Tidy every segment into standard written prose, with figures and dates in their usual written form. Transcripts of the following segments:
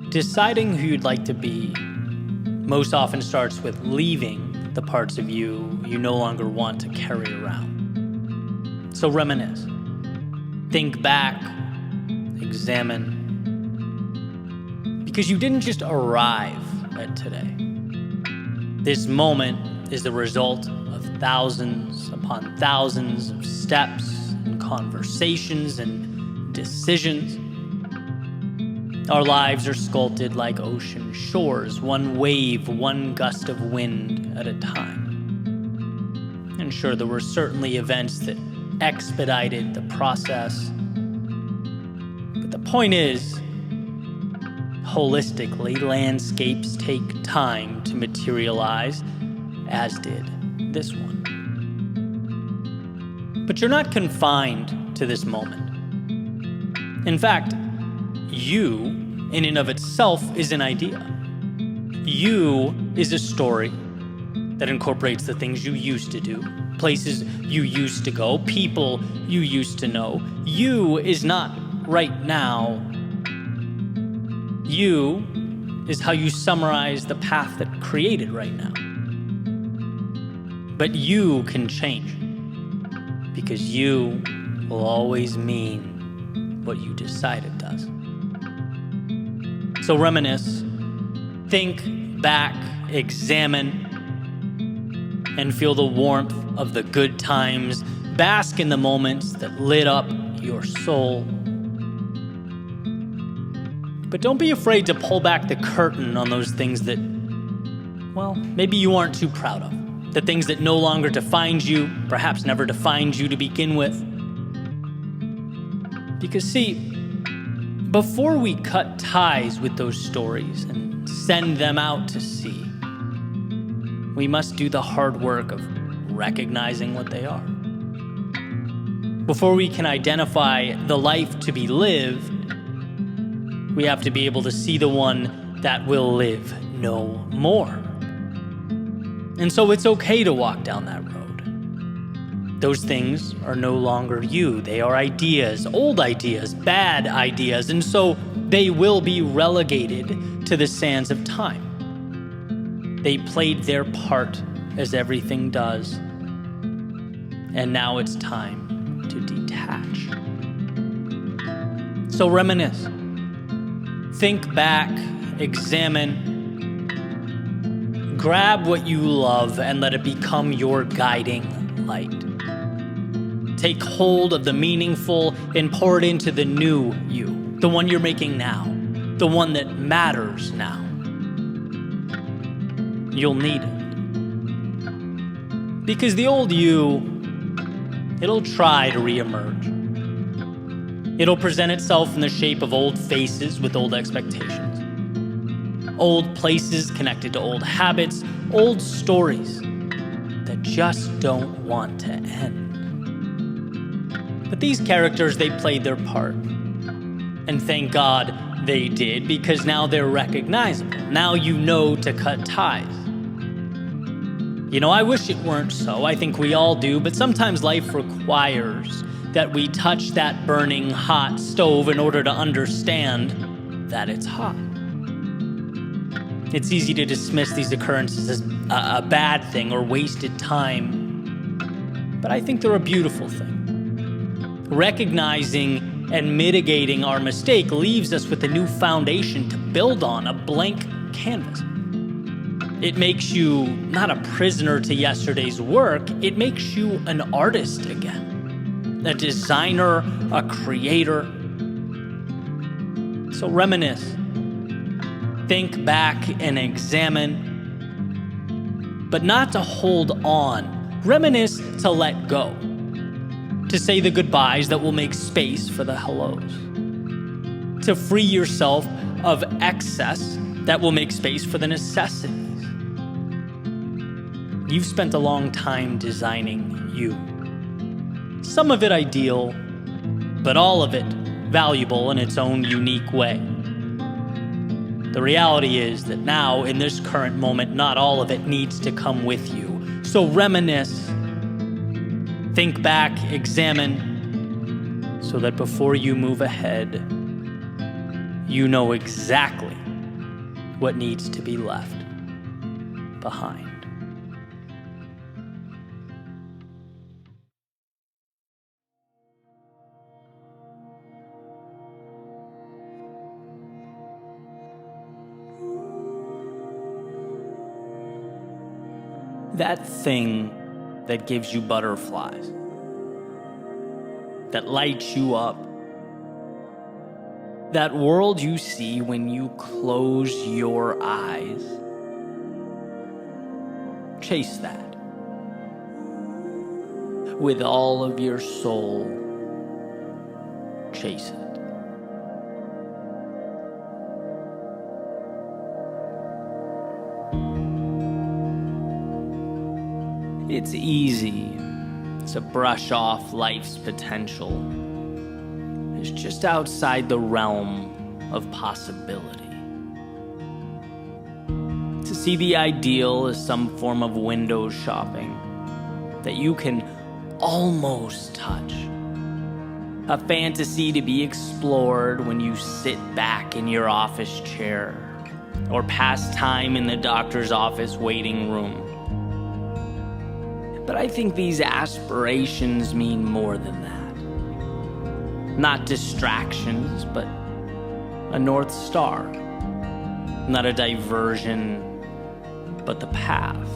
Deciding who you'd like to be most often starts with leaving the parts of you you no longer want to carry around. So reminisce. Think back. Examine. Because you didn't just arrive at today. This moment is the result of thousands upon thousands of steps and conversations and decisions. Our lives are sculpted like ocean shores, one wave, one gust of wind at a time. And sure, there were certainly events that expedited the process. But the point is, holistically, landscapes take time to materialize, as did this one. But you're not confined to this moment. In fact, you, in and of itself, is an idea. You is a story that incorporates the things you used to do, places you used to go, people you used to know. You is not right now. You is how you summarize the path that created right now. But you can change, because you will always mean what you decide it does. So reminisce, think back, examine, and feel the warmth of the good times. Bask in the moments that lit up your soul. But don't be afraid to pull back the curtain on those things that, well, maybe you aren't too proud of. The things that no longer defined you, perhaps never defined you to begin with. Because see, before we cut ties with those stories and send them out to sea, we must do the hard work of recognizing what they are. Before we can identify the life to be lived, we have to be able to see the one that will live no more. And so it's okay to walk down that road. Those things are no longer you. They are ideas, old ideas, bad ideas, and so they will be relegated to the sands of time. They played their part, as everything does, and now it's time to detach. So reminisce. Think back, examine, grab what you love and let it become your guiding light. Take hold of the meaningful and pour it into the new you, the one you're making now, the one that matters now. You'll need it. Because the old you, it'll try to reemerge. It'll present itself in the shape of old faces with old expectations. Old places connected to old habits, old stories that just don't want to end. But these characters, they played their part. And thank God they did, because now they're recognizable. Now you know to cut ties. You know, I wish it weren't so. I think we all do, but sometimes life requires that we touch that burning hot stove in order to understand that it's hot. It's easy to dismiss these occurrences as a bad thing or wasted time, but I think they're a beautiful thing. Recognizing and mitigating our mistake leaves us with a new foundation to build on, a blank canvas. It makes you not a prisoner to yesterday's work, it makes you an artist again. A designer, a creator. So reminisce, think back and examine, but not to hold on. Reminisce to let go, to say the goodbyes that will make space for the hellos, to free yourself of excess that will make space for the necessities. You've spent a long time designing you. Some of it ideal, but all of it valuable in its own unique way. The reality is that now, in this current moment, not all of it needs to come with you. So reminisce, think back, examine, so that before you move ahead, you know exactly what needs to be left behind. That thing that gives you butterflies, that lights you up, that world you see when you close your eyes, chase that with all of your soul. Chase it. It's easy to brush off life's potential as just outside the realm of possibility. To see the ideal as some form of window shopping that you can almost touch. A fantasy to be explored when you sit back in your office chair or pass time in the doctor's office waiting room. But I think these aspirations mean more than that. Not distractions, but a North Star. Not a diversion, but the path.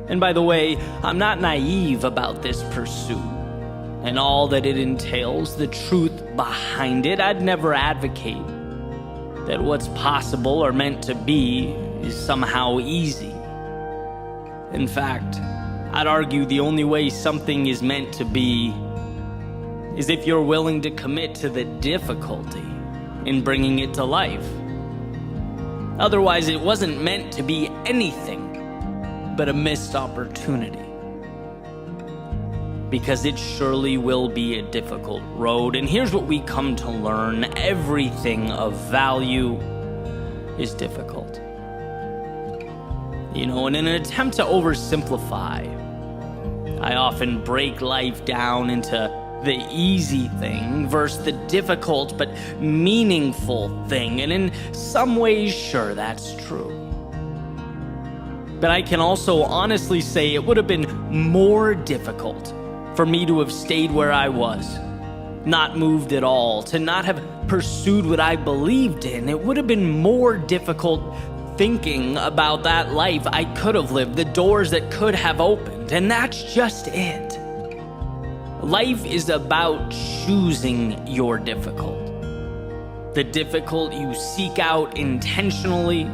And by the way, I'm not naive about this pursuit and all that it entails, the truth behind it. I'd never advocate that what's possible or meant to be is somehow easy. In fact, I'd argue the only way something is meant to be is if you're willing to commit to the difficulty in bringing it to life. Otherwise, it wasn't meant to be anything but a missed opportunity. Because it surely will be a difficult road. And here's what we come to learn: everything of value is difficult. You know, and in an attempt to oversimplify, I often break life down into the easy thing versus the difficult but meaningful thing. And in some ways, sure, that's true. But I can also honestly say it would have been more difficult for me to have stayed where I was, not moved at all, to not have pursued what I believed in. It would have been more difficult thinking about that life I could have lived, the doors that could have opened, and that's just it. Life is about choosing your difficult. The difficult you seek out intentionally,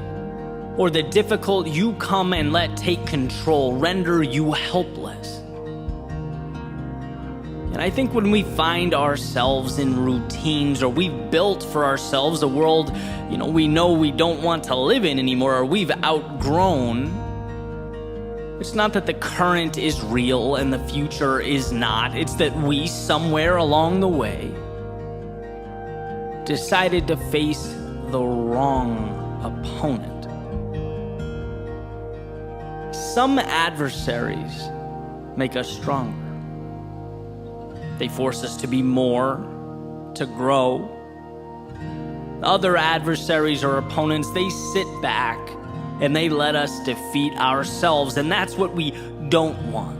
or the difficult you come and let take control, render you helpless. And I think when we find ourselves in routines, or we've built for ourselves a world, we know we don't want to live in anymore, or we've outgrown, it's not that the current is real and the future is not. It's that we, somewhere along the way, decided to face the wrong opponent. Some adversaries make us stronger. They force us to be more, to grow. Other adversaries or opponents, they sit back and they let us defeat ourselves, and that's what we don't want.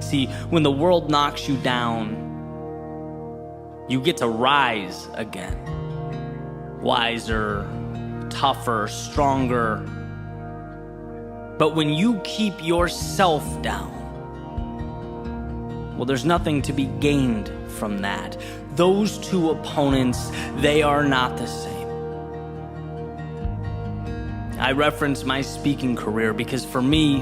See, when the world knocks you down, you get to rise again. Wiser, tougher, stronger. But when you keep yourself down, well, there's nothing to be gained from that. Those two opponents, they are not the same. I reference my speaking career because for me,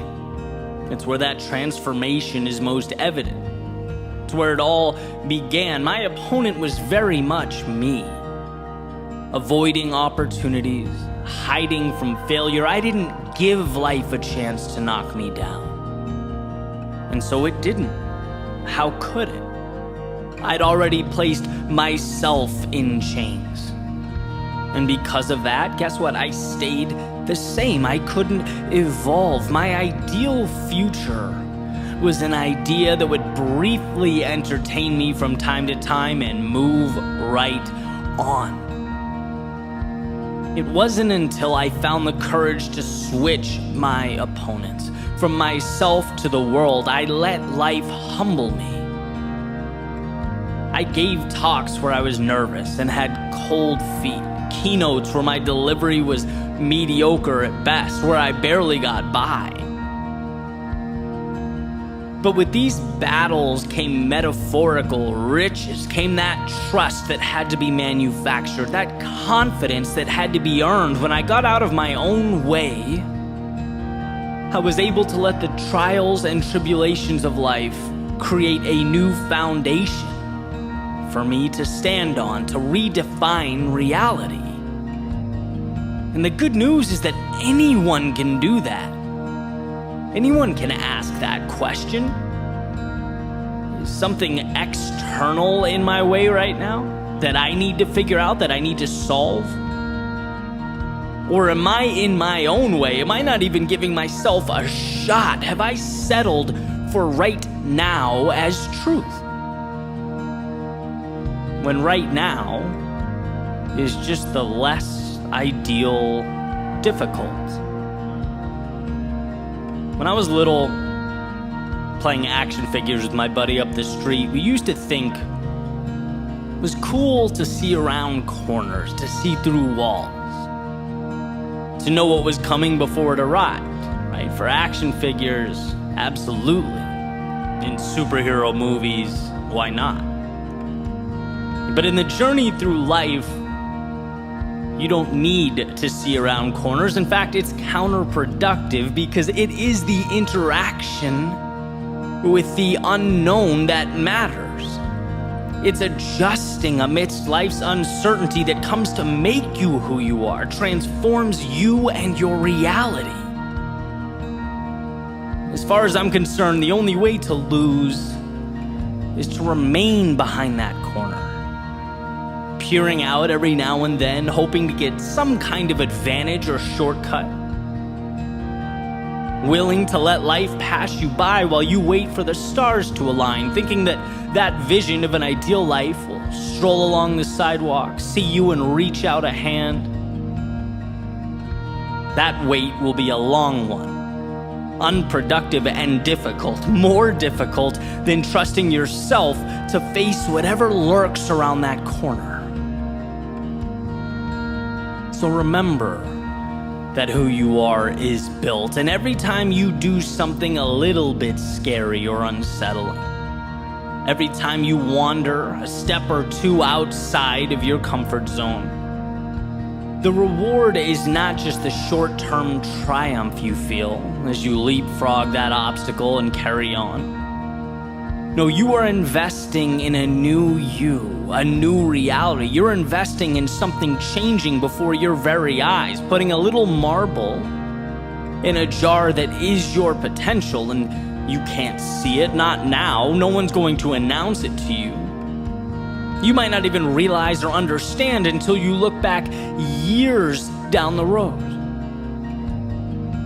it's where that transformation is most evident. It's where it all began. My opponent was very much me. Avoiding opportunities, hiding from failure. I didn't give life a chance to knock me down. And so it didn't. How could it? I'd already placed myself in chains. And because of that, guess what? I stayed the same. I couldn't evolve. My ideal future was an idea that would briefly entertain me from time to time and move right on. It wasn't until I found the courage to switch my opponents. From myself to the world, I let life humble me. I gave talks where I was nervous and had cold feet, keynotes where my delivery was mediocre at best, where I barely got by. But with these battles came metaphorical riches, came that trust that had to be manufactured, that confidence that had to be earned. When I got out of my own way, I was able to let the trials and tribulations of life create a new foundation for me to stand on, to redefine reality. And the good news is that anyone can do that. Anyone can ask that question. Is something external in my way right now that I need to figure out, that I need to solve? Or am I in my own way? Am I not even giving myself a shot? Have I settled for right now as truth? When right now is just the less ideal difficult. When I was little, playing action figures with my buddy up the street, we used to think it was cool to see around corners, to see through walls, to know what was coming before it arrived, right? For action figures, absolutely. In superhero movies, why not? But in the journey through life, you don't need to see around corners. In fact, it's counterproductive because it is the interaction with the unknown that matters. It's adjusting amidst life's uncertainty that comes to make you who you are, transforms you and your reality. As far as I'm concerned, the only way to lose is to remain behind that corner, peering out every now and then, hoping to get some kind of advantage or shortcut, willing to let life pass you by while you wait for the stars to align, thinking that that vision of an ideal life will stroll along the sidewalk, see you and reach out a hand. That wait will be a long one, unproductive and difficult, more difficult than trusting yourself to face whatever lurks around that corner. So remember that who you are is built, and every time you do something a little bit scary or unsettling, every time you wander a step or two outside of your comfort zone, the reward is not just the short-term triumph you feel as you leapfrog that obstacle and carry on. No, you are investing in a new you, a new reality. You're investing in something changing before your very eyes, putting a little marble in a jar that is your potential, and you can't see it, not now. No one's going to announce it to you. You might not even realize or understand until you look back years down the road.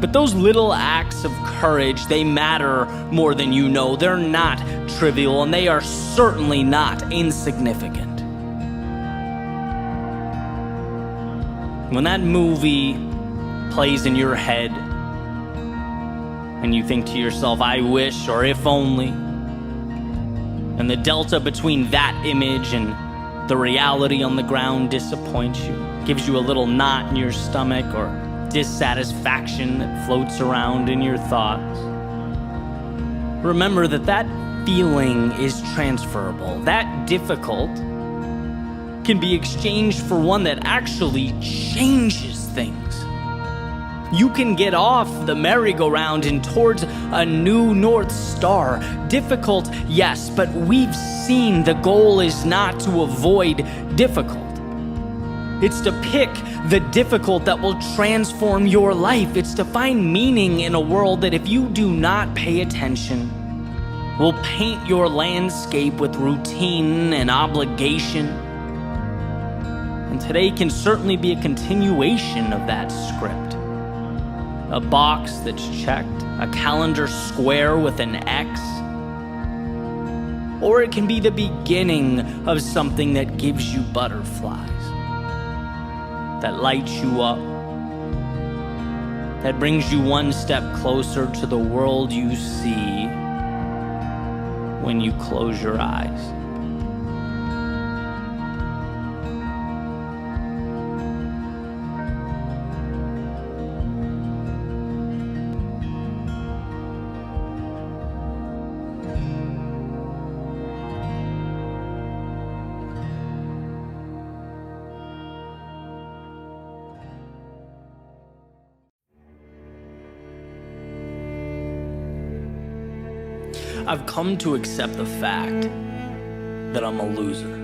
But those little acts of courage, they matter more than you know. They're not trivial, and they are certainly not insignificant. When that movie plays in your head, and you think to yourself, I wish, or if only, and the delta between that image and the reality on the ground disappoints you, gives you a little knot in your stomach or dissatisfaction that floats around in your thoughts, remember that that feeling is transferable. That difficult can be exchanged for one that actually changes things. You can get off the merry-go-round and towards a new North Star. Difficult, yes, but we've seen the goal is not to avoid difficult. It's to pick the difficult that will transform your life. It's to find meaning in a world that, if you do not pay attention, will paint your landscape with routine and obligation. And today can certainly be a continuation of that script. A box that's checked, a calendar square with an X. Or it can be the beginning of something that gives you butterflies. that lights you up, that brings you one step closer to the world you see when you close your eyes. I've come to accept the fact that I'm a loser.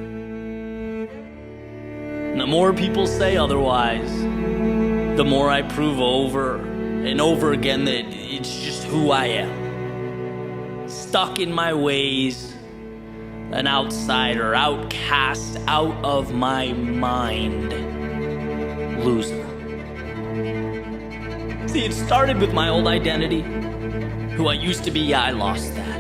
And the more people say otherwise, the more I prove over and over again that it's just who I am. Stuck in my ways, an outsider, outcast, out of my mind, loser. See, it started with my old identity. Who I used to be, yeah, I lost that.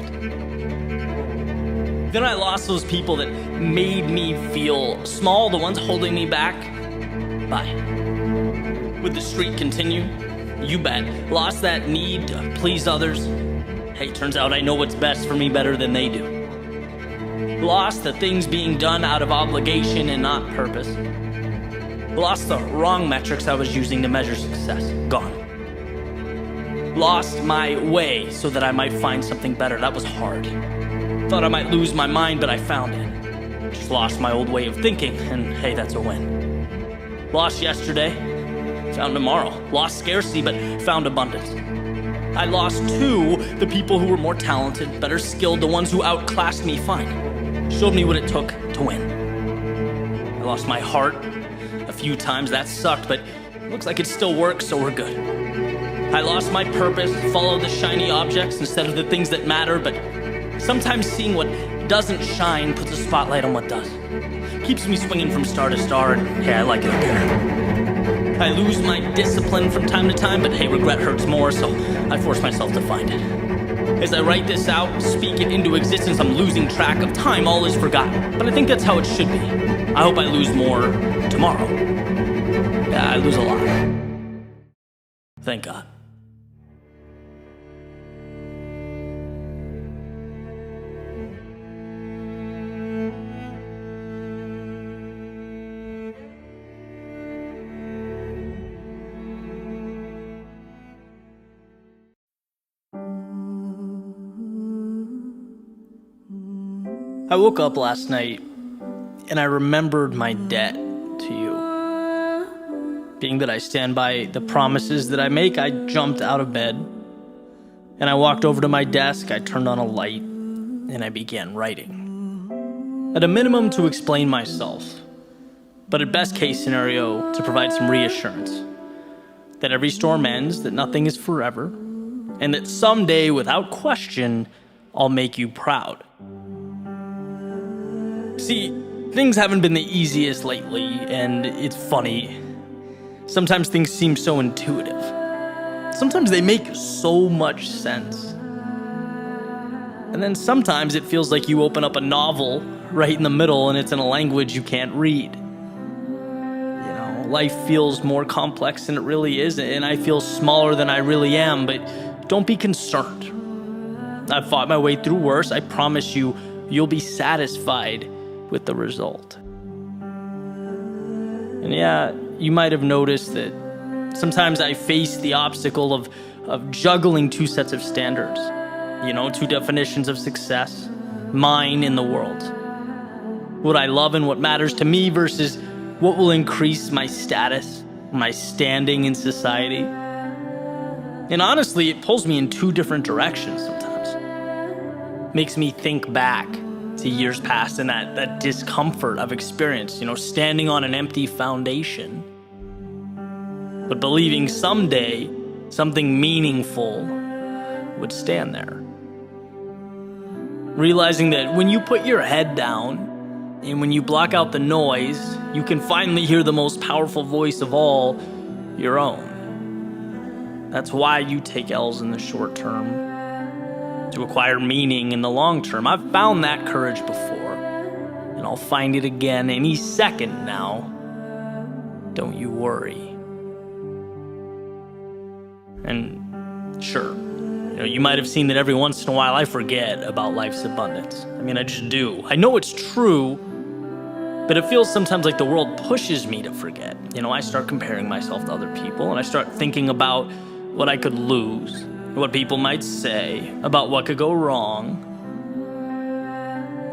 Then I lost those people that made me feel small, the ones holding me back. Bye. Would the streak continue? You bet. Lost that need to please others. Hey, turns out I know what's best for me better than they do. Lost the things being done out of obligation and not purpose. Lost the wrong metrics I was using to measure success. Gone. Lost my way so that I might find something better. That was hard. Thought I might lose my mind, but I found it. Just lost my old way of thinking, and hey, that's a win. Lost yesterday, found tomorrow. Lost scarcity, but found abundance. I lost too the people who were more talented, better skilled, the ones who outclassed me fine. Showed me what it took to win. I lost my heart a few times. That sucked, but looks like it still works, so we're good. I lost my purpose, followed the shiny objects instead of the things that matter, but sometimes seeing what doesn't shine puts a spotlight on what does. Keeps me swinging from star to star, and hey, I like it up there. I lose my discipline from time to time, but hey, regret hurts more, so I force myself to find it. As I write this out, speak it into existence, I'm losing track of time, all is forgotten. But I think that's how it should be. I hope I lose more tomorrow. Yeah, I lose a lot. Thank God. I woke up last night and I remembered my debt to you. Being that I stand by the promises that I make, I jumped out of bed and I walked over to my desk, I turned on a light, and I began writing. At a minimum to explain myself, but at best case scenario to provide some reassurance. That every storm ends, that nothing is forever, and that someday, without question, I'll make you proud. See, things haven't been the easiest lately, and it's funny. Sometimes things seem so intuitive. Sometimes they make so much sense. And then sometimes it feels like you open up a novel right in the middle and it's in a language you can't read. You know, life feels more complex than it really is, and I feel smaller than I really am, but don't be concerned. I've fought my way through worse. I promise you, you'll be satisfied with the result. And yeah, you might have noticed that sometimes I face the obstacle of juggling two sets of standards. You know, two definitions of success, mine and the world. What I love and what matters to me versus what will increase my status, my standing in society. And honestly, it pulls me in two different directions sometimes. Makes me think back to years past and that discomfort I've experienced, you know, standing on an empty foundation. But believing someday something meaningful would stand there. Realizing that when you put your head down and when you block out the noise, you can finally hear the most powerful voice of all, your own. That's why you take L's in the short term, to acquire meaning in the long term. I've found that courage before, and I'll find it again any second now. don't you worry. And sure, you might have seen that every once in a while I forget about life's abundance. I just do. I know it's true, but it feels sometimes like the world pushes me to forget. I start comparing myself to other people, and I start thinking about what I could lose, what people might say, about what could go wrong.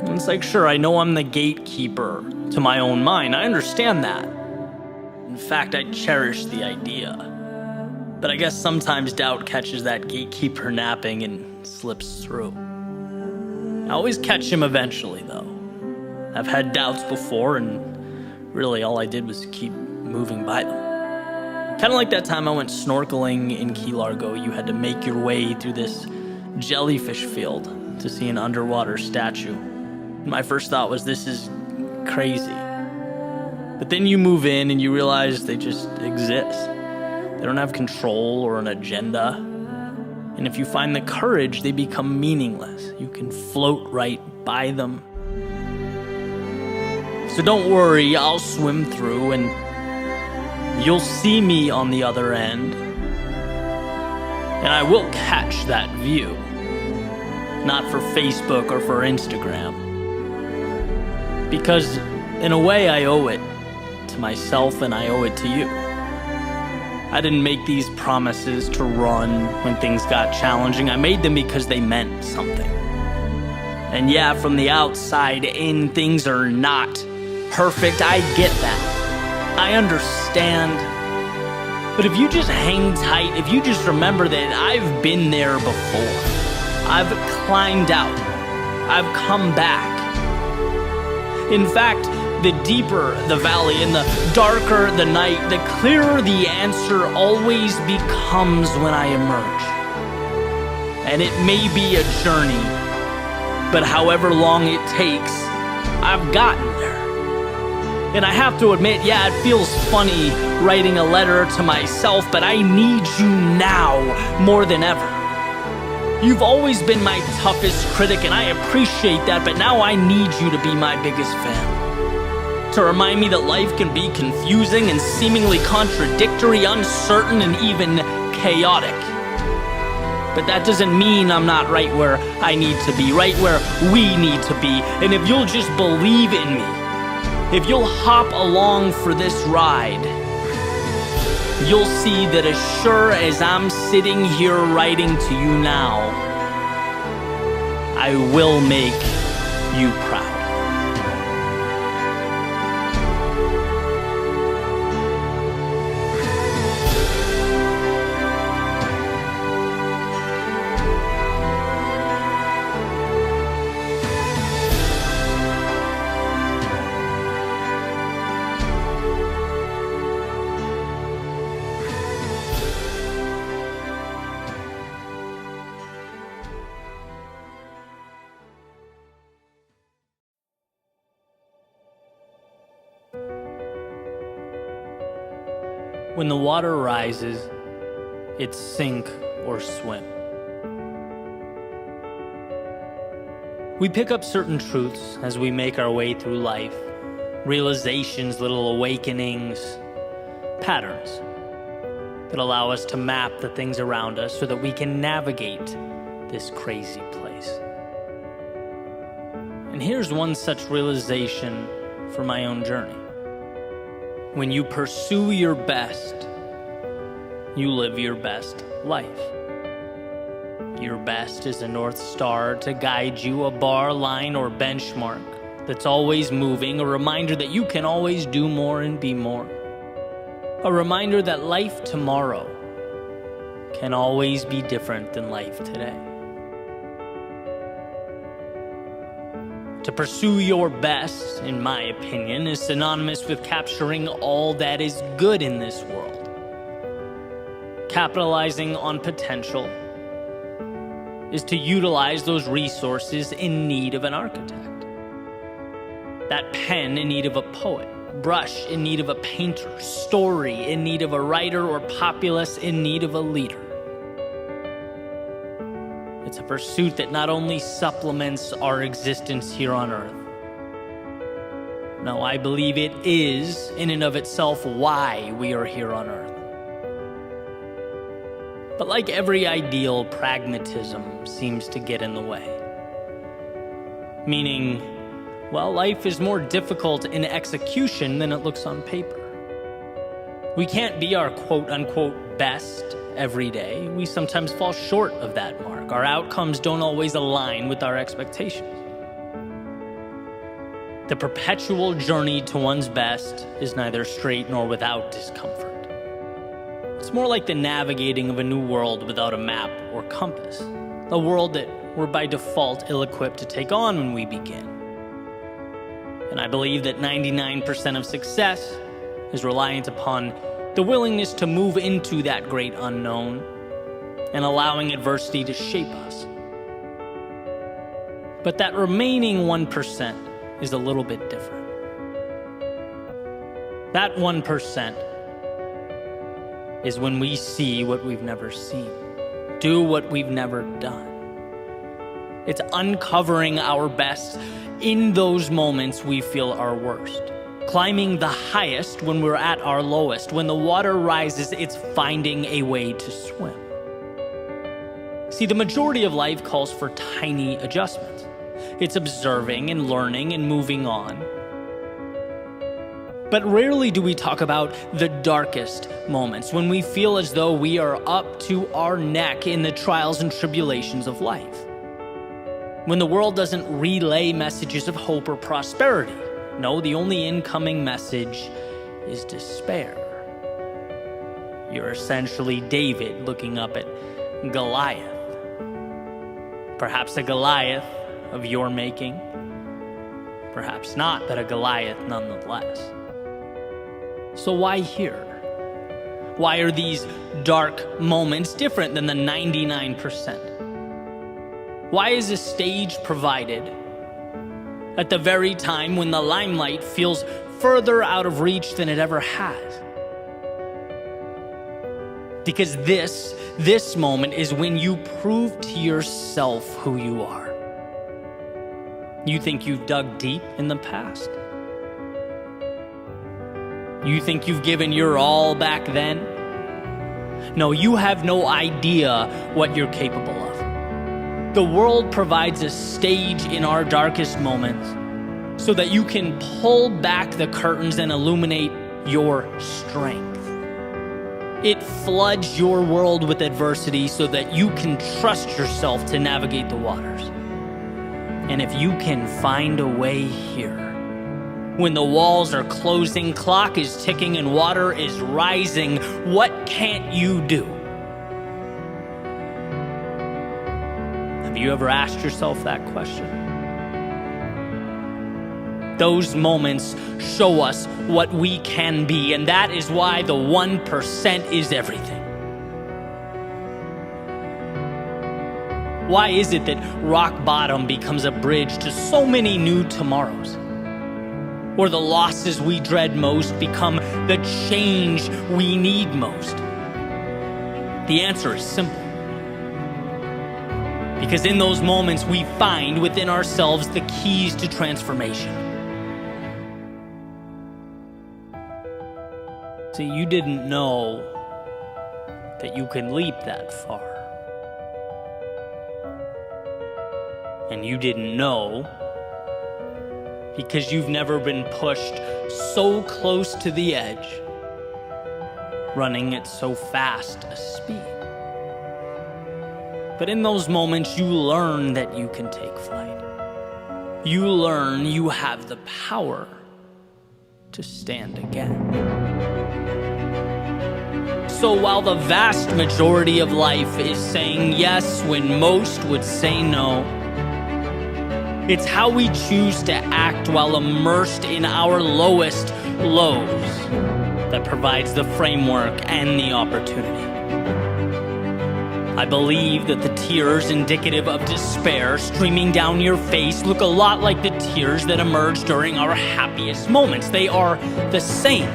And it's like, sure, I know I'm the gatekeeper to my own mind. I understand that. In fact, I cherish the idea. But I guess sometimes doubt catches that gatekeeper napping and slips through. I always catch him eventually, though. I've had doubts before, and really all I did was keep moving by them. Kind of like that time I went snorkeling in Key Largo. You had to make your way through this jellyfish field to see an underwater statue. My first thought was, this is crazy. But then you move in and you realize they just exist. They don't have control or an agenda. And if you find the courage, they become meaningless. You can float right by them. So don't worry, I'll swim through and you'll see me on the other end. And I will catch that view. Not for Facebook or for Instagram. Because in a way I owe it to myself and I owe it to you. I didn't make these promises to run when things got challenging. I made them because they meant something. And yeah, from the outside in, things are not perfect. I get that. I understand. But if you just hang tight, if you just remember that I've been there before. I've climbed out. I've come back. In fact, the deeper the valley and the darker the night, the clearer the answer always becomes when I emerge. And it may be a journey, but however long it takes, I've gotten there. And I have to admit, yeah, it feels funny writing a letter to myself, but I need you now more than ever. You've always been my toughest critic, and I appreciate that, but now I need you to be my biggest fan. To remind me that life can be confusing and seemingly contradictory, uncertain, and even chaotic. But that doesn't mean I'm not right where I need to be, right where we need to be. And if you'll just believe in me, if you'll hop along for this ride, you'll see that as sure as I'm sitting here writing to you now, I will make you proud. When the water rises, it's sink or swim. We pick up certain truths as we make our way through life, realizations, little awakenings, patterns that allow us to map the things around us so that we can navigate this crazy place. And here's one such realization for my own journey. When you pursue your best, you live your best life. Your best is a North Star to guide you, a bar, line, or benchmark that's always moving, a reminder that you can always do more and be more. A reminder that life tomorrow can always be different than life today. To pursue your best, in my opinion, is synonymous with capturing all that is good in this world. Capitalizing on potential is to utilize those resources in need of an architect. That pen in need of a poet, brush in need of a painter, story in need of a writer, or populace in need of a leader. It's a pursuit that not only supplements our existence here on earth, No, I believe it is, in and of itself, why we are here on earth. But like every ideal, pragmatism seems to get in the way. Meaning, well, life is more difficult in execution than it looks on paper. We can't be our quote-unquote best every day. We sometimes fall short of that mark. Our outcomes don't always align with our expectations. The perpetual journey to one's best is neither straight nor without discomfort. It's more like the navigating of a new world without a map or compass, a world that we're by default ill-equipped to take on when we begin. And I believe that 99% of success is reliant upon the willingness to move into that great unknown and allowing adversity to shape us. But that remaining 1% is a little bit different. That 1% is when we see what we've never seen, do what we've never done. It's uncovering our best in those moments we feel our worst. Climbing the highest when we're at our lowest. When the water rises, it's finding a way to swim. See, the majority of life calls for tiny adjustments. It's observing and learning and moving on. But rarely do we talk about the darkest moments, when we feel as though we are up to our neck in the trials and tribulations of life. When the world doesn't relay messages of hope or prosperity. No, the only incoming message is despair. You're essentially David looking up at Goliath. Perhaps a Goliath of your making. Perhaps not, but a Goliath nonetheless. So why here? Why are these dark moments different than the 99%? Why is a stage provided at the very time when the limelight feels further out of reach than it ever has? Because this moment is when you prove to yourself who you are. You think you've dug deep in the past? You think you've given your all back then? No, you have no idea what you're capable of. The world provides a stage in our darkest moments so that you can pull back the curtains and illuminate your strength. It floods your world with adversity so that you can trust yourself to navigate the waters. And if you can find a way here, when the walls are closing, clock is ticking, and water is rising, what can't you do? Have you ever asked yourself that question? Those moments show us what we can be, and that is why the 1% is everything. Why is it that rock bottom becomes a bridge to so many new tomorrows? Or the losses we dread most become the change we need most? The answer is simple. Because in those moments we find within ourselves the keys to transformation. See, you didn't know that you can leap that far. And you didn't know because you've never been pushed so close to the edge, running at so fast a speed. But in those moments, you learn that you can take flight. You learn you have the power to stand again. So while the vast majority of life is saying yes when most would say no, it's how we choose to act while immersed in our lowest lows that provides the framework and the opportunity. I believe that the tears indicative of despair streaming down your face look a lot like the tears that emerge during our happiest moments. They are the same.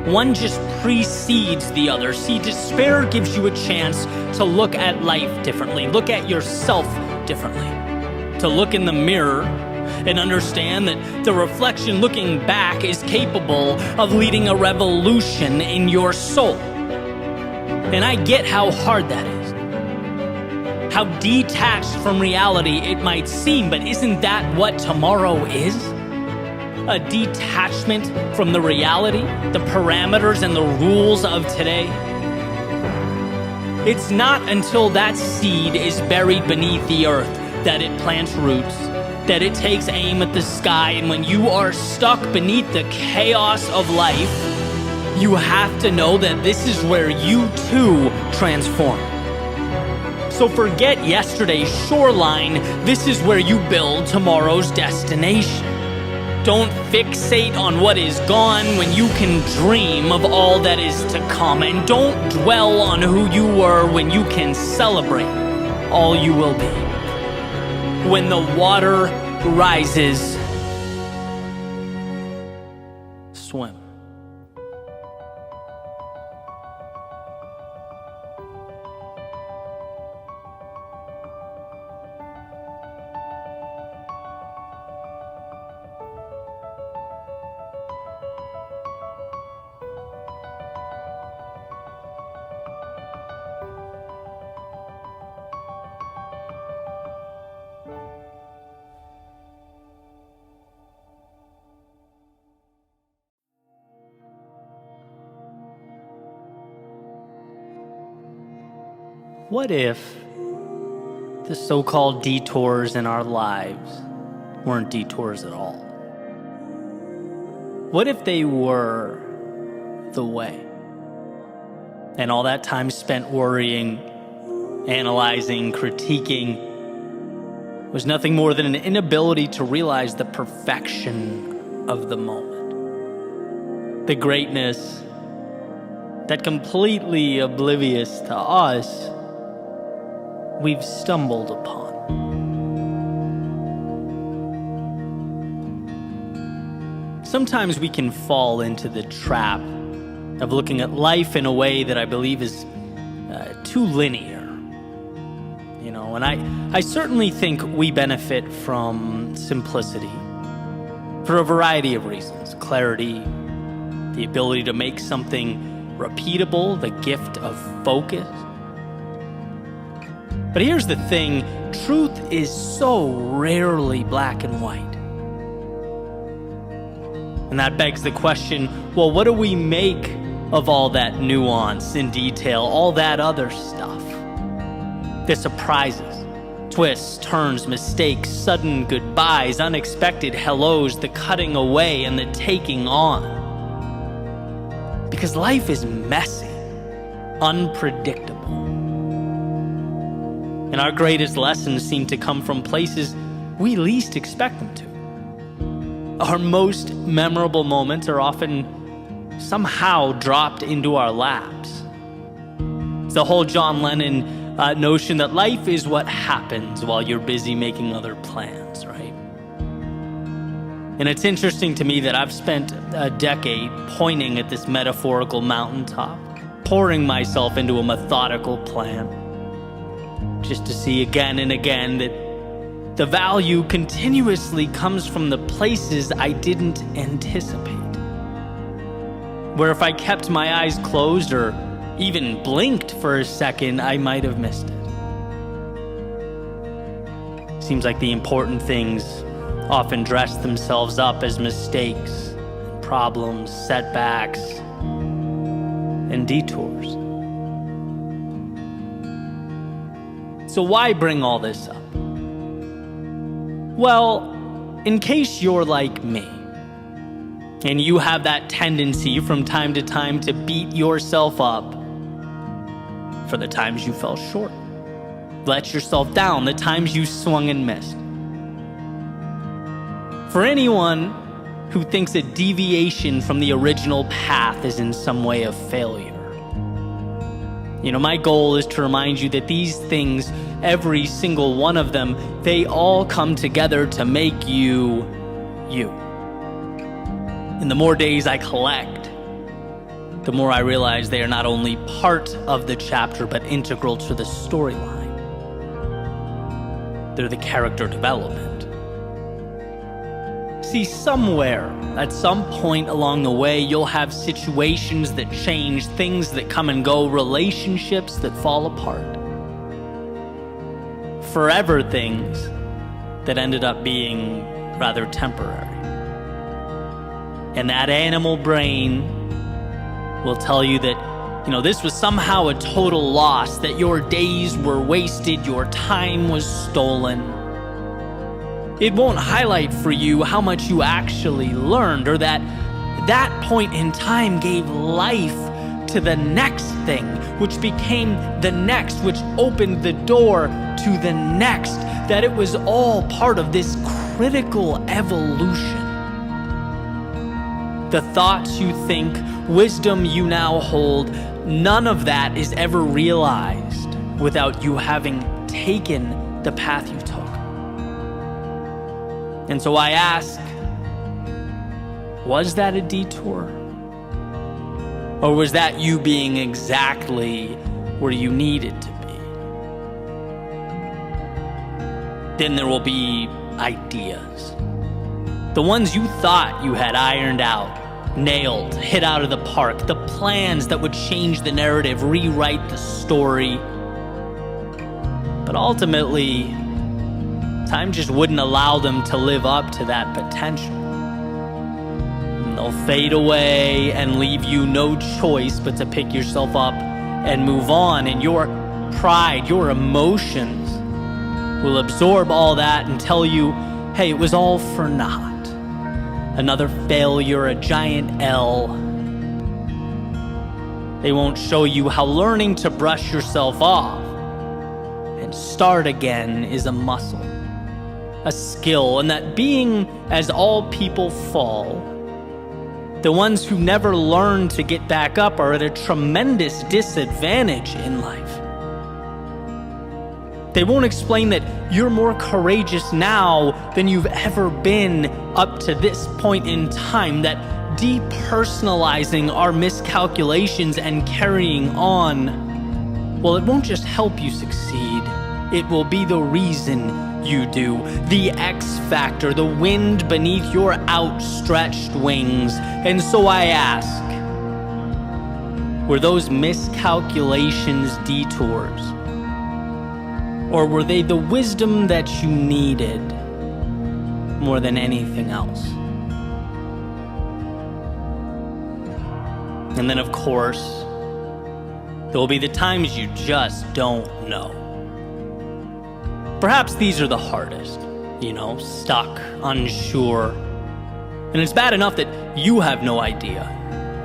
One just precedes the other. See, despair gives you a chance to look at life differently, look at yourself differently, to look in the mirror and understand that the reflection looking back is capable of leading a revolution in your soul. And I get how hard that is, how detached from reality it might seem, but isn't that what tomorrow is? A detachment from the reality, the parameters and the rules of today. It's not until that seed is buried beneath the earth that it plants roots, that it takes aim at the sky, and when you are stuck beneath the chaos of life, you have to know that this is where you too transform. So forget yesterday's shoreline, this is where you build tomorrow's destination. Don't fixate on what is gone when you can dream of all that is to come. And don't dwell on who you were when you can celebrate all you will be. When the water rises, swim. What if the so-called detours in our lives weren't detours at all? What if they were the way? And all that time spent worrying, analyzing, critiquing was nothing more than an inability to realize the perfection of the moment, the greatness that, completely oblivious to us, we've stumbled upon. Sometimes we can fall into the trap of looking at life in a way that I believe is too linear. And I certainly think we benefit from simplicity for a variety of reasons. Clarity, the ability to make something repeatable, the gift of focus. But here's the thing, truth is so rarely black and white. And that begs the question, well, what do we make of all that nuance and detail, all that other stuff? The surprises, twists, turns, mistakes, sudden goodbyes, unexpected hellos, the cutting away and the taking on. Because life is messy, unpredictable. And our greatest lessons seem to come from places we least expect them to. Our most memorable moments are often somehow dropped into our laps. It's the whole John Lennon notion that life is what happens while you're busy making other plans, right? And it's interesting to me that I've spent a decade pointing at this metaphorical mountaintop, pouring myself into a methodical plan, just to see again and again that the value continuously comes from the places I didn't anticipate. Where if I kept my eyes closed or even blinked for a second, I might have missed it. Seems like the important things often dress themselves up as mistakes, problems, setbacks, and detours. So why bring all this up? Well, in case you're like me, and you have that tendency from time to time to beat yourself up for the times you fell short, let yourself down, the times you swung and missed. For anyone who thinks a deviation from the original path is in some way a failure, my goal is to remind you that these things, every single one of them, they all come together to make you, you. And the more days I collect, the more I realize they are not only part of the chapter, but integral to the storyline. They're the character development. See, somewhere, at some point along the way, you'll have situations that change, things that come and go, relationships that fall apart. Forever things that ended up being rather temporary. And that animal brain will tell you that, this was somehow a total loss, that your days were wasted, your time was stolen. It won't highlight for you how much you actually learned, or that point in time gave life to the next thing, which became the next, which opened the door to the next, that it was all part of this critical evolution. The thoughts you think, wisdom you now hold, none of that is ever realized without you having taken the path you took. And so I ask, was that a detour? Or was that you being exactly where you needed to be? Then there will be ideas. The ones you thought you had ironed out, nailed, hit out of the park, the plans that would change the narrative, rewrite the story. But ultimately, time just wouldn't allow them to live up to that potential. And they'll fade away and leave you no choice but to pick yourself up and move on. And your pride, your emotions will absorb all that and tell you, hey, it was all for naught. Another failure, a giant L. They won't show you how learning to brush yourself off and start again is a muscle, a skill, and that being as all people fall, the ones who never learn to get back up are at a tremendous disadvantage in life. They won't explain that you're more courageous now than you've ever been up to this point in time, that depersonalizing our miscalculations and carrying on, well, it won't just help you succeed, it will be the reason you do, the X factor, the wind beneath your outstretched wings. And so I ask, were those miscalculations detours? Or were they the wisdom that you needed more than anything else? And then, of course, there will be the times you just don't know. Perhaps these are the hardest, stuck, unsure. And it's bad enough that you have no idea.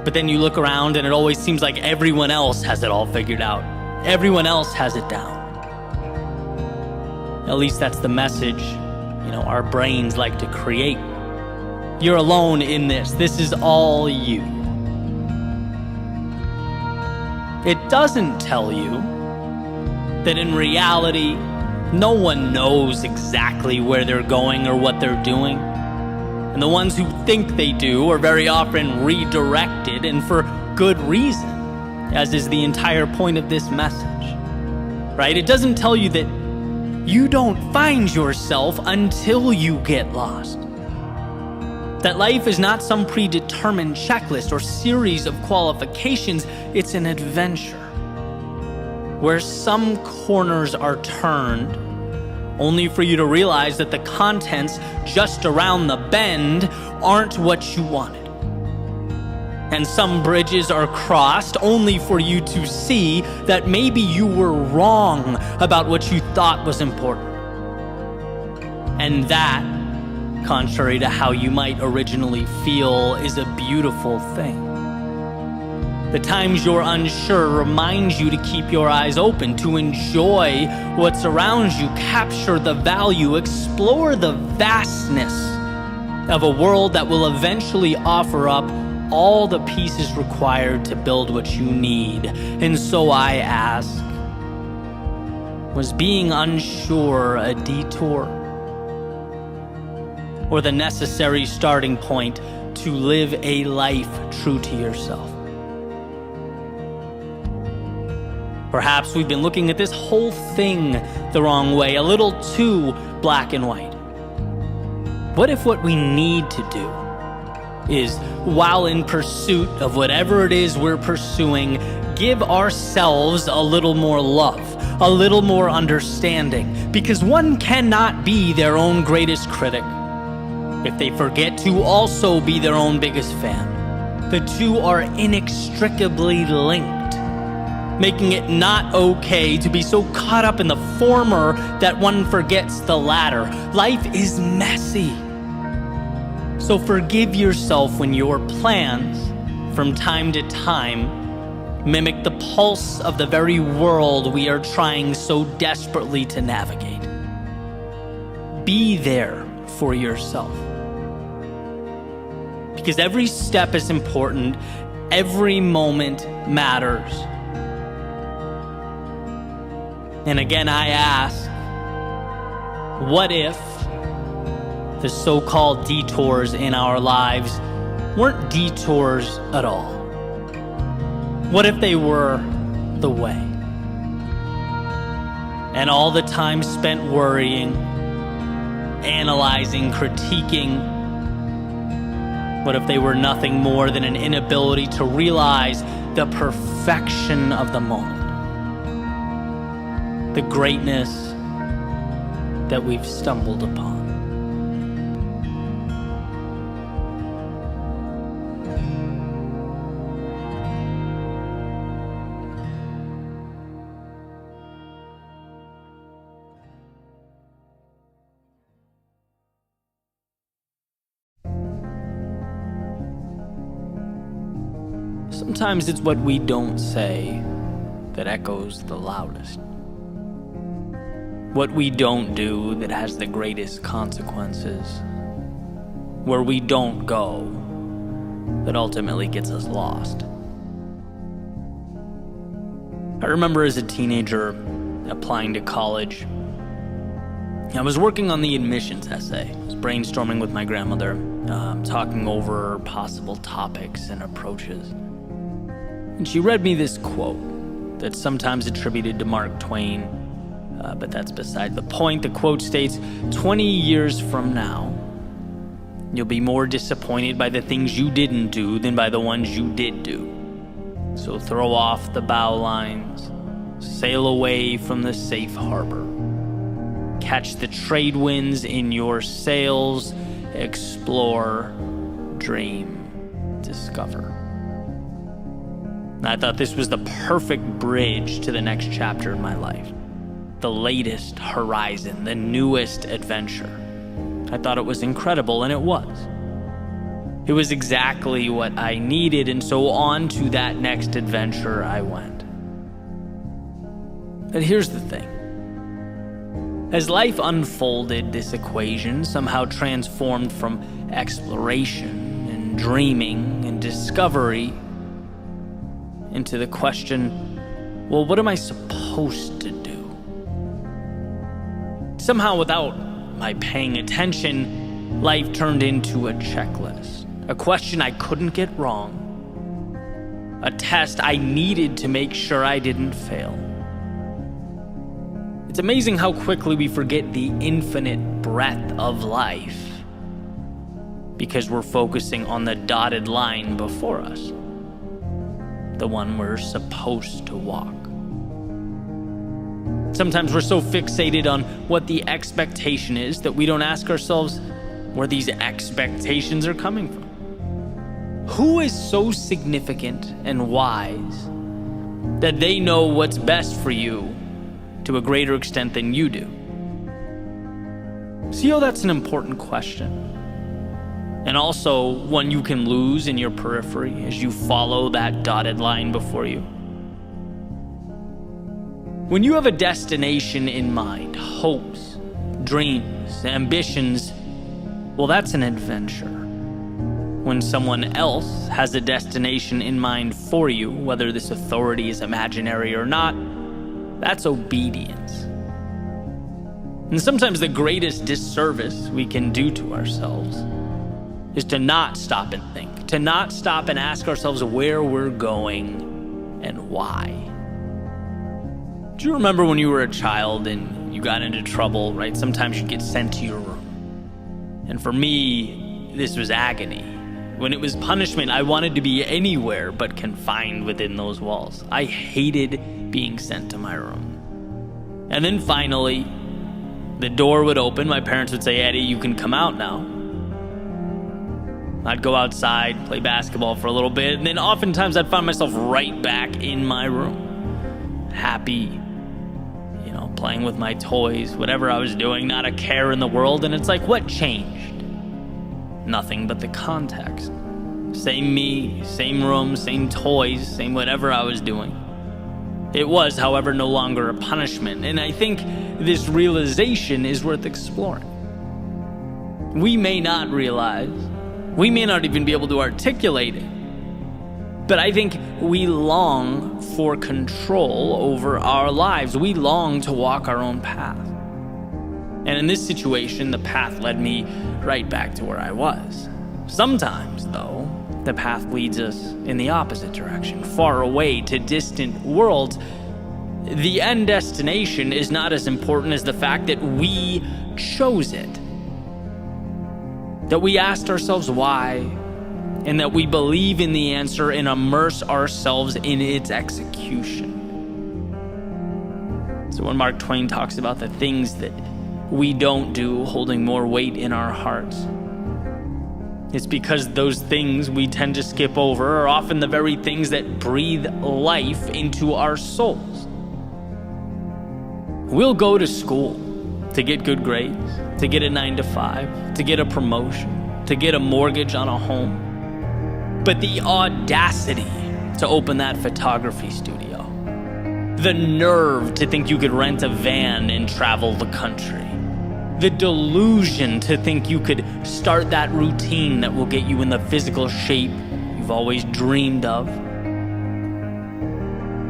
But then you look around and it always seems like everyone else has it all figured out. Everyone else has it down. At least that's the message, our brains like to create. You're alone in this. This is all you. It doesn't tell you that in reality, no one knows exactly where they're going or what they're doing. And the ones who think they do are very often redirected, and for good reason, as is the entire point of this message. Right? It doesn't tell you that you don't find yourself until you get lost. That life is not some predetermined checklist or series of qualifications, it's an adventure where some corners are turned only for you to realize that the contents just around the bend aren't what you wanted. And some bridges are crossed only for you to see that maybe you were wrong about what you thought was important. And that, contrary to how you might originally feel, is a beautiful thing. The times you're unsure reminds you to keep your eyes open, to enjoy what's around you, capture the value, explore the vastness of a world that will eventually offer up all the pieces required to build what you need. And so I ask, was being unsure a detour? Or the necessary starting point to live a life true to yourself? Perhaps we've been looking at this whole thing the wrong way, a little too black and white. What if what we need to do is, while in pursuit of whatever it is we're pursuing, give ourselves a little more love, a little more understanding, because one cannot be their own greatest critic if they forget to also be their own biggest fan. The two are inextricably linked, making it not okay to be so caught up in the former that one forgets the latter. Life is messy. So forgive yourself when your plans, from time to time, mimic the pulse of the very world we are trying so desperately to navigate. Be there for yourself. Because every step is important, every moment matters. And again, I ask, what if the so-called detours in our lives weren't detours at all? What if they were the way? And all the time spent worrying, analyzing, critiquing, what if they were nothing more than an inability to realize the perfection of the moment? The greatness that we've stumbled upon. Sometimes it's what we don't say that echoes the loudest. What we don't do that has the greatest consequences. Where we don't go that ultimately gets us lost. I remember as a teenager applying to college. I was working on the admissions essay. I was brainstorming with my grandmother, talking over possible topics and approaches. And she read me this quote that's sometimes attributed to Mark Twain, but that's beside the point. The quote states, 20 years from now, you'll be more disappointed by the things you didn't do than by the ones you did do. So throw off the bow lines, sail away from the safe harbor. Catch the trade winds in your sails, explore, dream, discover. I thought this was the perfect bridge to the next chapter in my life. The latest horizon, the newest adventure. I thought it was incredible, and it was. It was exactly what I needed, and so on to that next adventure I went. But here's the thing. As life unfolded, this equation somehow transformed from exploration and dreaming and discovery into the question, well, what am I supposed to do? Somehow, without my paying attention, life turned into a checklist, a question I couldn't get wrong, a test I needed to make sure I didn't fail. It's amazing how quickly we forget the infinite breadth of life because we're focusing on the dotted line before us, the one we're supposed to walk. Sometimes we're so fixated on what the expectation is that we don't ask ourselves where these expectations are coming from. Who is so significant and wise that they know what's best for you to a greater extent than you do? See how that's an important question, and also one you can lose in your periphery as you follow that dotted line before you. When you have a destination in mind, hopes, dreams, ambitions, well, that's an adventure. When someone else has a destination in mind for you, whether this authority is imaginary or not, that's obedience. And sometimes the greatest disservice we can do to ourselves is to not stop and think, to not stop and ask ourselves where we're going and why. Do you remember when you were a child and you got into trouble, right? Sometimes you'd get sent to your room. And for me, this was agony. When it was punishment, I wanted to be anywhere but confined within those walls. I hated being sent to my room. And then finally, the door would open. My parents would say, "Eddie, you can come out now." I'd go outside, play basketball for a little bit, and then oftentimes I'd find myself right back in my room. Happy, playing with my toys, whatever I was doing, not a care in the world. And it's like, what changed? Nothing but the context. Same me, same room, same toys, same whatever I was doing. It was, however, no longer a punishment. And I think this realization is worth exploring. We may not realize, we may not even be able to articulate it, but I think we long for control over our lives. We long to walk our own path. And in this situation, the path led me right back to where I was. Sometimes, though, the path leads us in the opposite direction, far away to distant worlds. The end destination is not as important as the fact that we chose it. That we asked ourselves why, and that we believe in the answer and immerse ourselves in its execution. So when Mark Twain talks about the things that we don't do holding more weight in our hearts, it's because those things we tend to skip over are often the very things that breathe life into our souls. We'll go to school to get good grades, to get a 9-to-5, to get a promotion, to get a mortgage on a home. But the audacity to open that photography studio, the nerve to think you could rent a van and travel the country, the delusion to think you could start that routine that will get you in the physical shape you've always dreamed of.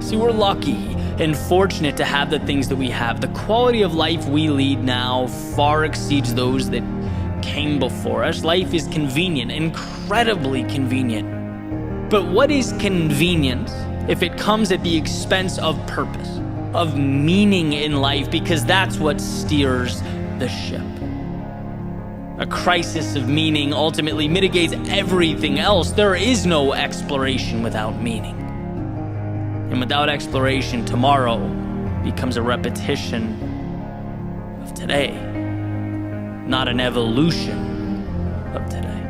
See, we're lucky and fortunate to have the things that we have. The quality of life we lead now far exceeds those that came before us. Life is convenient, incredibly convenient. But what is convenience if it comes at the expense of purpose, of meaning in life? Because that's what steers the ship. A crisis of meaning ultimately mitigates everything else. There is no exploration without meaning. And without exploration, tomorrow becomes a repetition of today, not an evolution of today.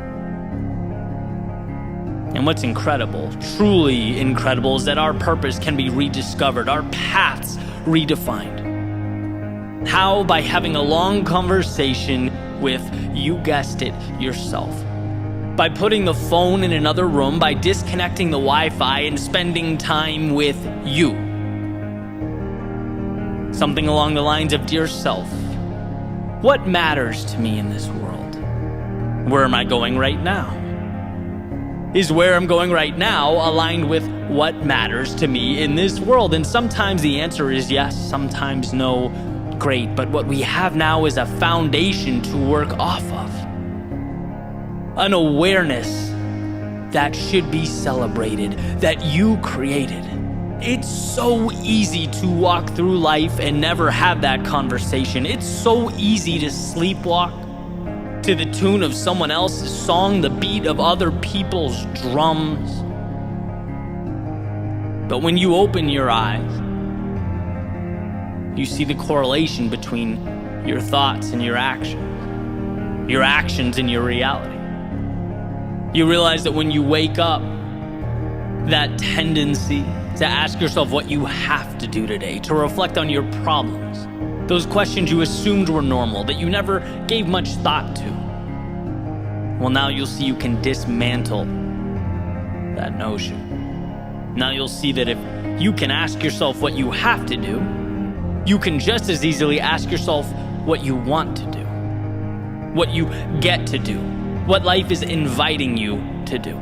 And what's incredible, truly incredible, is that our purpose can be rediscovered, our paths redefined. How? By having a long conversation with, you guessed it, yourself. By putting the phone in another room, by disconnecting the Wi-Fi and spending time with you. Something along the lines of, dear self, what matters to me in this world? Where am I going right now? Is where I'm going right now aligned with what matters to me in this world? And sometimes the answer is yes, sometimes no. Great, but what we have now is a foundation to work off of. An awareness that should be celebrated, that you created. It's so easy to walk through life and never have that conversation. It's so easy to sleepwalk to the tune of someone else's song, the beat of other people's drums. But when you open your eyes, you see the correlation between your thoughts and your actions and your reality. You realize that when you wake up, that tendency to ask yourself what you have to do today, to reflect on your problems, those questions you assumed were normal, that you never gave much thought to. Well, now you'll see you can dismantle that notion. Now you'll see that if you can ask yourself what you have to do, you can just as easily ask yourself what you want to do, what you get to do, what life is inviting you to do.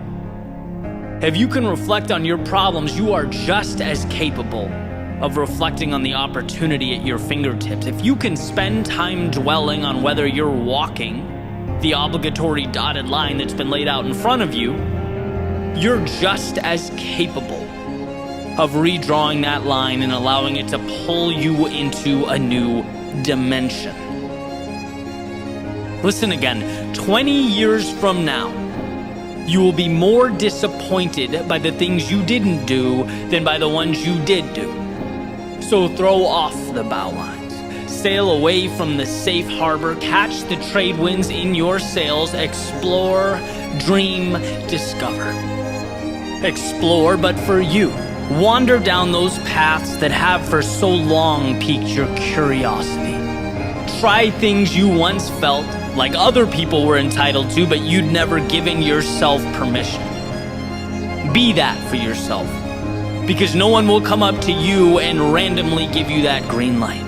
If you can reflect on your problems, you are just as capable of reflecting on the opportunity at your fingertips. If you can spend time dwelling on whether you're walking the obligatory dotted line that's been laid out in front of you, you're just as capable of redrawing that line and allowing it to pull you into a new dimension. Listen again, 20 years from now, you will be more disappointed by the things you didn't do than by the ones you did do. So throw off the bow lines, sail away from the safe harbor, catch the trade winds in your sails, explore, dream, discover. Explore, but for you. Wander down those paths that have for so long piqued your curiosity. Try things you once felt like other people were entitled to, but you'd never given yourself permission. Be that for yourself, because no one will come up to you and randomly give you that green light.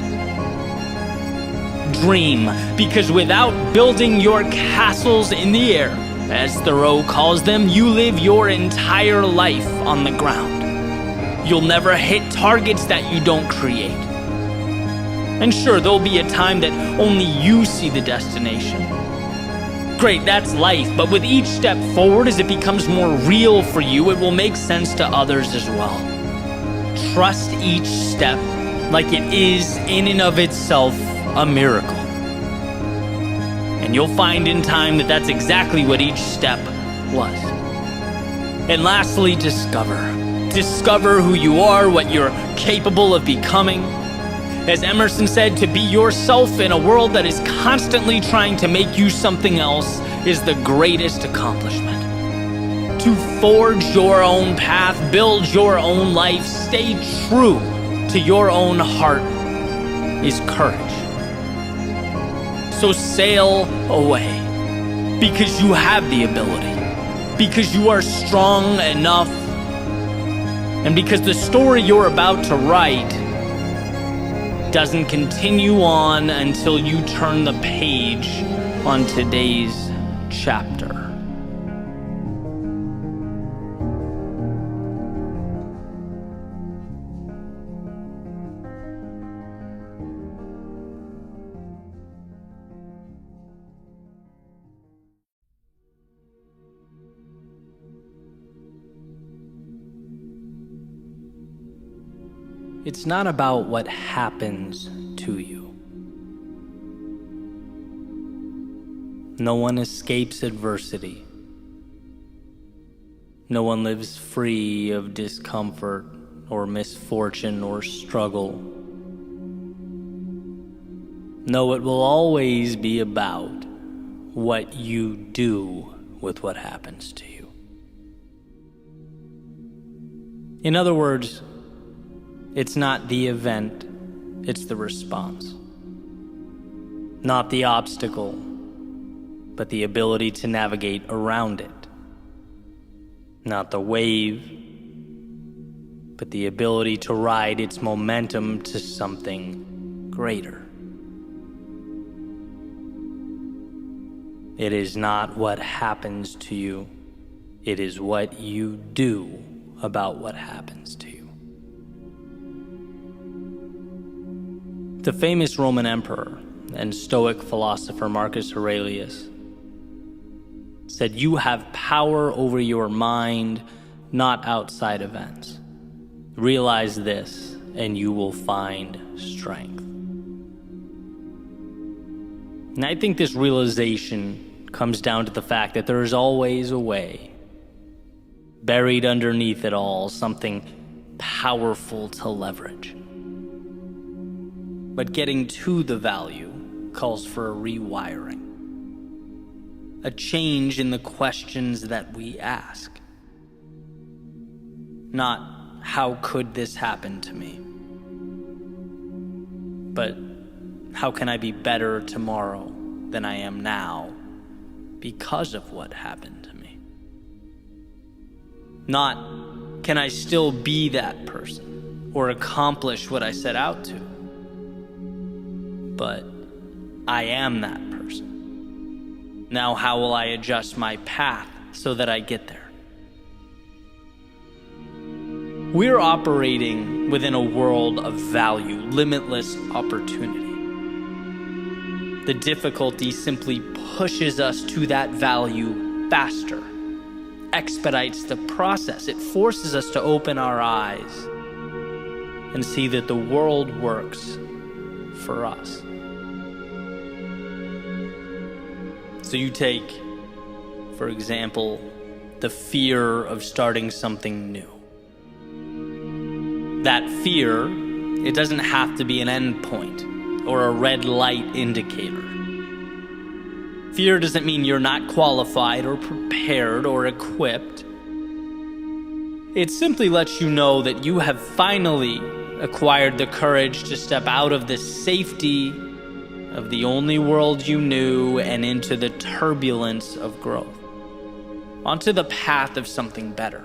Dream, because without building your castles in the air, as Thoreau calls them, you live your entire life on the ground. You'll never hit targets that you don't create. And sure, there'll be a time that only you see the destination. Great, that's life, but with each step forward, as it becomes more real for you, it will make sense to others as well. Trust each step like it is in and of itself a miracle. And you'll find in time that that's exactly what each step was. And lastly, discover. Discover who you are, what you're capable of becoming. As Emerson said, to be yourself in a world that is constantly trying to make you something else is the greatest accomplishment. To forge your own path, build your own life, stay true to your own heart is courage. So sail away, because you have the ability, because you are strong enough, and because the story you're about to write doesn't continue on until you turn the page on today's chapter. It's not about what happens to you. No one escapes adversity. No one lives free of discomfort or misfortune or struggle. No, it will always be about what you do with what happens to you. In other words, it's not the event, it's the response. Not the obstacle, but the ability to navigate around it. Not the wave, but the ability to ride its momentum to something greater. It is not what happens to you, it is what you do about what happens to you. The famous Roman emperor and Stoic philosopher Marcus Aurelius said, "You have power over your mind, not outside events. Realize this, and you will find strength." And I think this realization comes down to the fact that there is always a way. Buried underneath it all, something powerful to leverage. But getting to the value calls for a rewiring. A change in the questions that we ask. Not, how could this happen to me? But, how can I be better tomorrow than I am now because of what happened to me? Not, can I still be that person or accomplish what I set out to? But I am that person. Now how will I adjust my path so that I get there? We're operating within a world of value, limitless opportunity. The difficulty simply pushes us to that value faster, expedites the process. It forces us to open our eyes and see that the world works for us. So you take, for example, the fear of starting something new. That fear, it doesn't have to be an endpoint or a red light indicator. Fear doesn't mean you're not qualified or prepared or equipped. It simply lets you know that you have finally acquired the courage to step out of the safety of the only world you knew and into the turbulence of growth, onto the path of something better.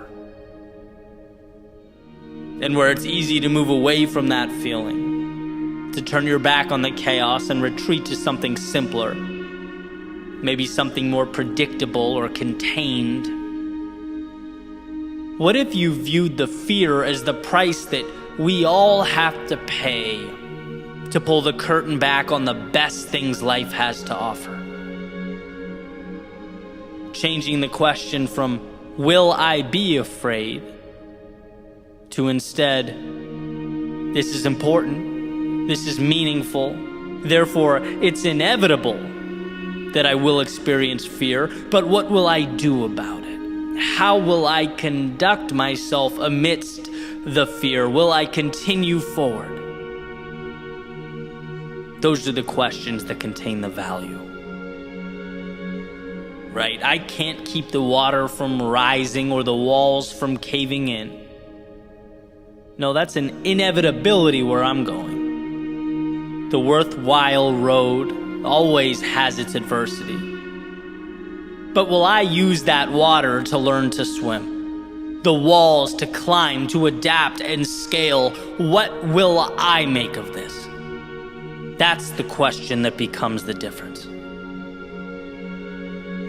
And where it's easy to move away from that feeling, to turn your back on the chaos and retreat to something simpler, maybe something more predictable or contained. What if you viewed the fear as the price that we all have to pay to pull the curtain back on the best things life has to offer? Changing the question from, will I be afraid, to instead, this is important, this is meaningful, therefore it's inevitable that I will experience fear, but what will I do about it? How will I conduct myself amidst the fear? Will I continue forward? Those are the questions that contain the value. Right? I can't keep the water from rising or the walls from caving in. No, that's an inevitability where I'm going. The worthwhile road always has its adversity. But will I use that water to learn to swim? The walls to climb, to adapt and scale? What will I make of this? That's the question that becomes the difference.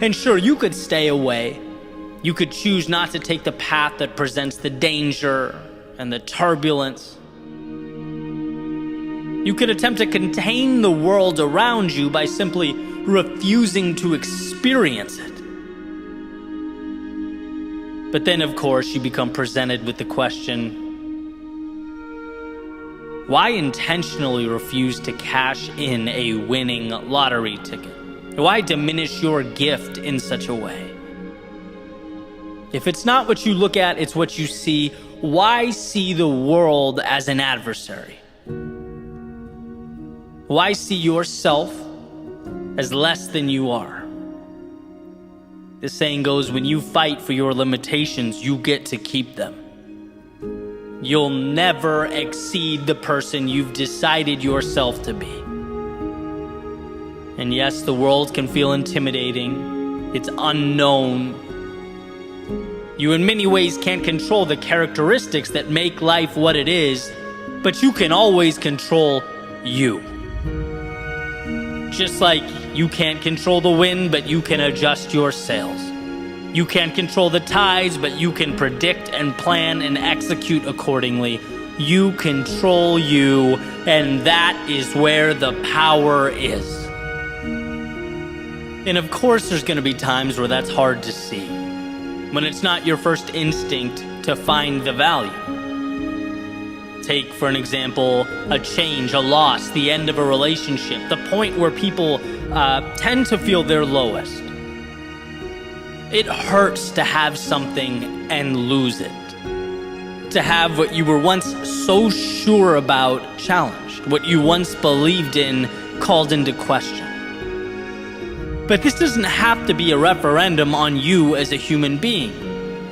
And sure, you could stay away. You could choose not to take the path that presents the danger and the turbulence. You could attempt to contain the world around you by simply refusing to experience it. But then, of course, you become presented with the question, why intentionally refuse to cash in a winning lottery ticket? Why diminish your gift in such a way? If it's not what you look at, it's what you see. Why see the world as an adversary? Why see yourself as less than you are? The saying goes, when you fight for your limitations, you get to keep them. You'll never exceed the person you've decided yourself to be. And yes, the world can feel intimidating. It's unknown. You in many ways can't control the characteristics that make life what it is, but you can always control you. Just like you can't control the wind, but you can adjust your sails. You can't control the tides, but you can predict and plan and execute accordingly. You control you, and that is where the power is. And of course, there's going to be times where that's hard to see, when it's not your first instinct to find the value. Take, for an example, a change, a loss, the end of a relationship, the point where people tend to feel their lowest. It hurts to have something and lose it. To have what you were once so sure about challenged, what you once believed in called into question. But this doesn't have to be a referendum on you as a human being,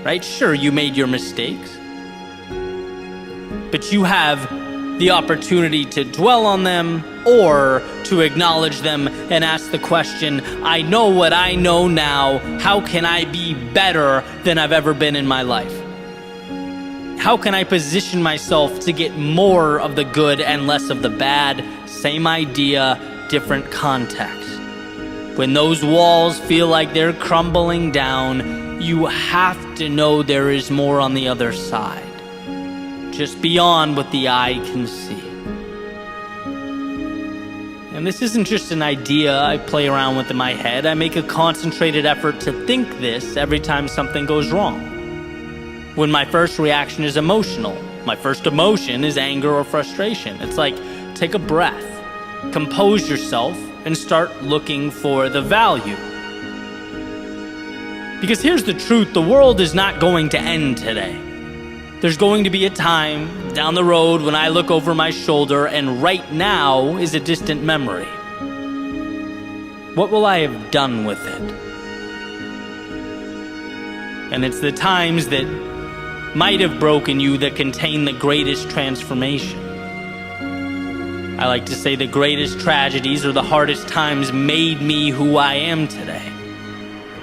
right? Sure, you made your mistakes, but you have the opportunity to dwell on them or to acknowledge them and ask the question, I know what I know now. How can I be better than I've ever been in my life? How can I position myself to get more of the good and less of the bad? Same idea, different context. When those walls feel like they're crumbling down, you have to know there is more on the other side, just beyond what the eye can see. And this isn't just an idea I play around with in my head. I make a concentrated effort to think this every time something goes wrong. When my first reaction is emotional, my first emotion is anger or frustration. It's like, take a breath, compose yourself, and start looking for the value. Because here's the truth, the world is not going to end today. There's going to be a time down the road when I look over my shoulder and right now is a distant memory. What will I have done with it? And it's the times that might have broken you that contain the greatest transformation. I like to say the greatest tragedies or the hardest times made me who I am today.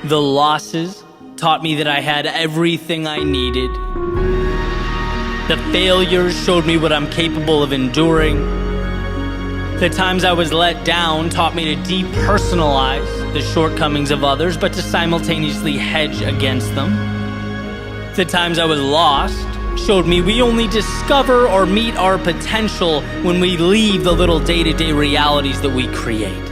The losses taught me that I had everything I needed. The failures showed me what I'm capable of enduring. The times I was let down taught me to depersonalize the shortcomings of others, but to simultaneously hedge against them. The times I was lost showed me we only discover or meet our potential when we leave the little day-to-day realities that we create.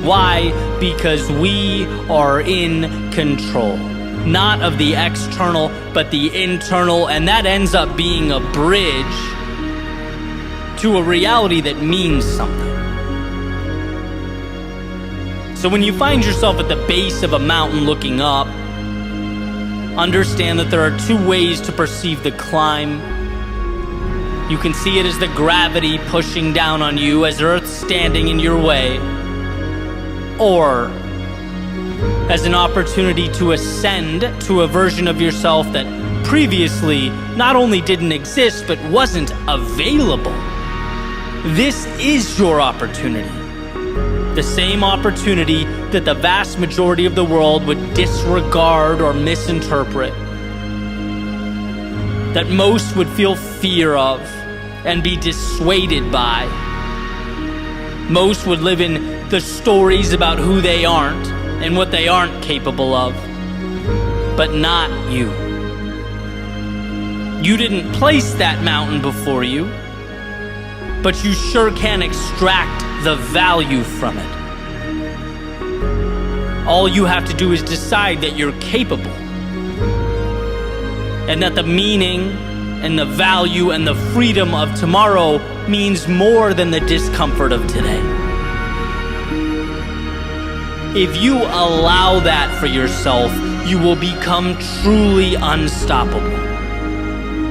Why? Because we are in control. Not of the external, but the internal, and that ends up being a bridge to a reality that means something. So when you find yourself at the base of a mountain looking up, understand that there are two ways to perceive the climb. You can see it as the gravity pushing down on you, as Earth standing in your way, or as an opportunity to ascend to a version of yourself that previously not only didn't exist, but wasn't available. This is your opportunity. The same opportunity that the vast majority of the world would disregard or misinterpret. That most would feel fear of and be dissuaded by. Most would live in the stories about who they aren't and what they aren't capable of. But not you. You didn't place that mountain before you, but you sure can extract the value from it. All you have to do is decide that you're capable, and that the meaning and the value and the freedom of tomorrow means more than the discomfort of today. If you allow that for yourself, you will become truly unstoppable.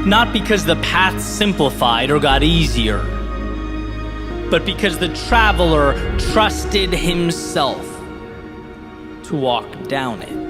Not because the path simplified or got easier, but because the traveler trusted himself to walk down it.